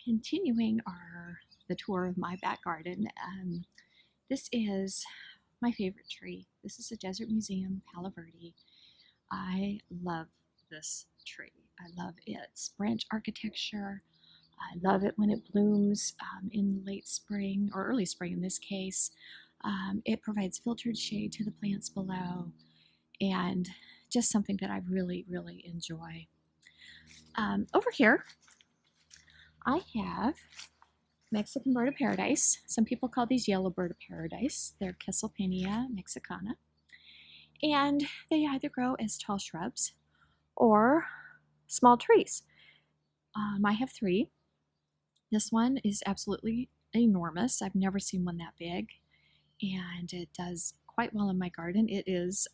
Continuing the tour of my back garden, this is my favorite tree. This is a desert museum, Palo Verde. I love this tree. I love its branch architecture. I love it when it blooms in late spring or early spring in this case. It provides filtered shade to the plants below and just something that I really, really enjoy. Over here, I have Mexican bird of paradise. Some people call these yellow bird of paradise. They're Caesalpinia mexicana. And they either grow as tall shrubs or small trees. I have three. This one is absolutely enormous. I've never seen one that big. And it does quite well in my garden. It is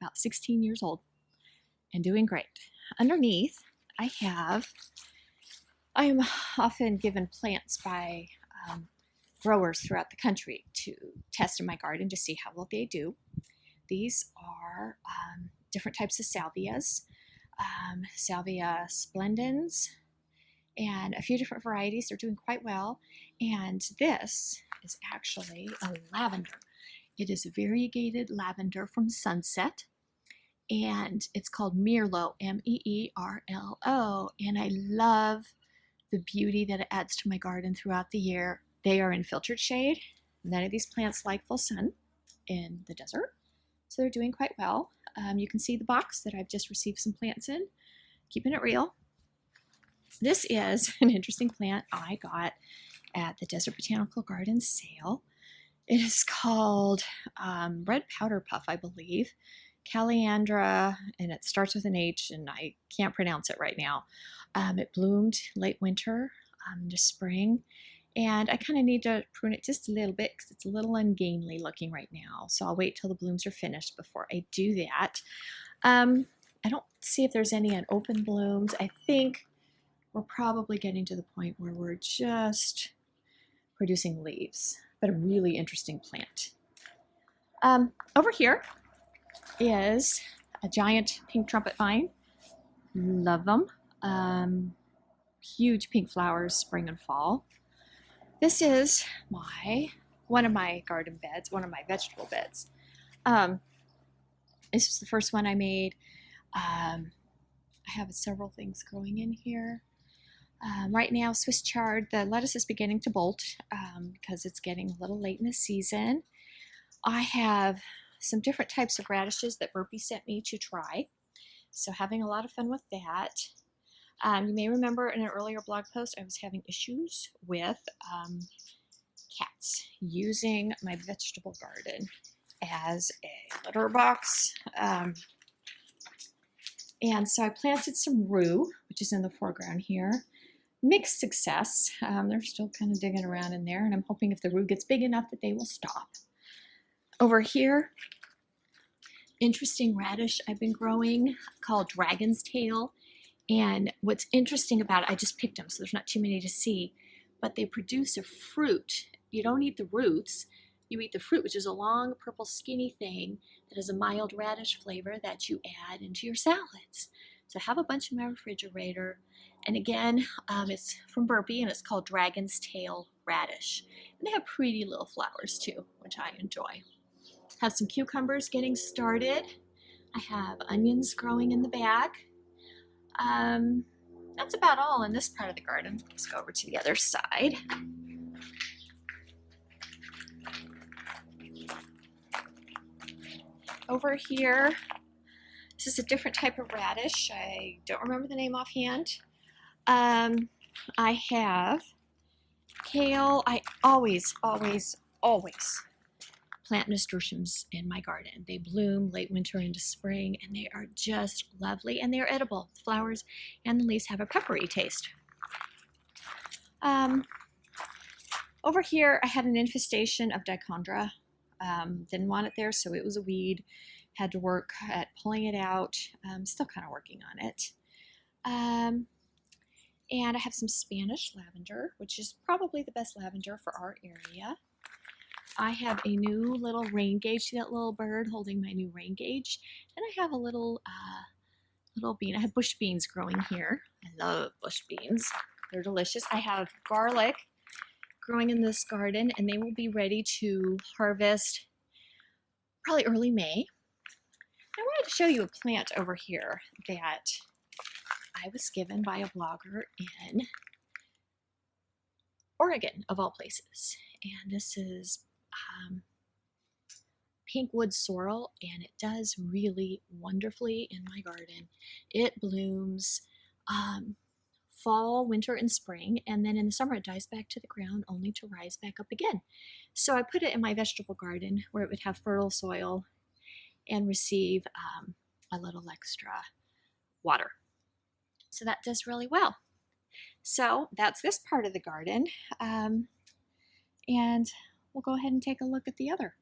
about 16 years old and doing great. Underneath, I am often given plants by growers throughout the country to test in my garden to see how well they do. These are different types of salvias, Salvia splendens, and a few different varieties. They're doing quite well. And this is actually a lavender. It is a variegated lavender from Sunset, and it's called Meerlo, M-E-E-R-L-O. And I love the beauty that it adds to my garden throughout the year. They are in filtered shade. None of these plants like full sun in the desert, so they're doing quite well. You can see the box that I've just received some plants in, keeping it real. This is an interesting plant I got at the Desert Botanical Gardens sale. It is called red powder puff, I believe. Caliandra, and it starts with an H, and I can't pronounce it right now. It bloomed late winter into spring, and I kind of need to prune it just a little bit because it's a little ungainly looking right now. So I'll wait till the blooms are finished before I do that. I don't see if there's any on open blooms. I think we're probably getting to the point where we're just producing leaves, but a really interesting plant. Over here is a giant pink trumpet vine. Love them. Huge pink flowers spring and fall. This is one of my garden beds, one of my vegetable beds. This is the first one I made. I have several things growing in here. Right now, Swiss chard, the lettuce is beginning to bolt because it's getting a little late in the season. I have some different types of radishes that Burpee sent me to try. So having a lot of fun with that. You may remember in an earlier blog post I was having issues with cats using my vegetable garden as a litter box. And so I planted some rue, which is in the foreground here. Mixed success. They're still kind of digging around in there, and I'm hoping if the rue gets big enough that they will stop. Over here, interesting radish I've been growing called dragon's tail. And what's interesting about it, I just picked them, so there's not too many to see, but they produce a fruit. You don't eat the roots, you eat the fruit, which is a long purple skinny thing that has a mild radish flavor that you add into your salads. So I have a bunch in my refrigerator. And again, it's from Burpee, and it's called Dragon's Tail Radish. And they have pretty little flowers too, which I enjoy. Have some cucumbers getting started. I have onions growing in the back. That's about all in this part of the garden. Let's go over to the other side. Over here, this is a different type of radish. I don't remember the name offhand. I have kale. I always plant nasturtiums in my garden. They bloom late winter into spring, and they are just lovely, and they are edible. The flowers and the leaves have a peppery taste. Over here, I had an infestation of dichondra. Didn't want it there, so it was a weed. Had to work at pulling it out. Still kind of working on it. And I have some Spanish lavender, which is probably the best lavender for our area. I have a new little rain gauge. See that little bird holding my new rain gauge? And I have a little bean. I have bush beans growing here. I love bush beans. They're delicious. I have garlic growing in this garden, and they will be ready to harvest probably early May. I wanted to show you a plant over here that I was given by a blogger in Oregon, of all places. And this is pinkwood sorrel, and it does really wonderfully in my garden. It blooms fall, winter, and spring, and then in the summer it dies back to the ground only to rise back up again. So I put it in my vegetable garden where it would have fertile soil and receive a little extra water. So that does really well. So that's this part of the garden, and we'll go ahead and take a look at the other.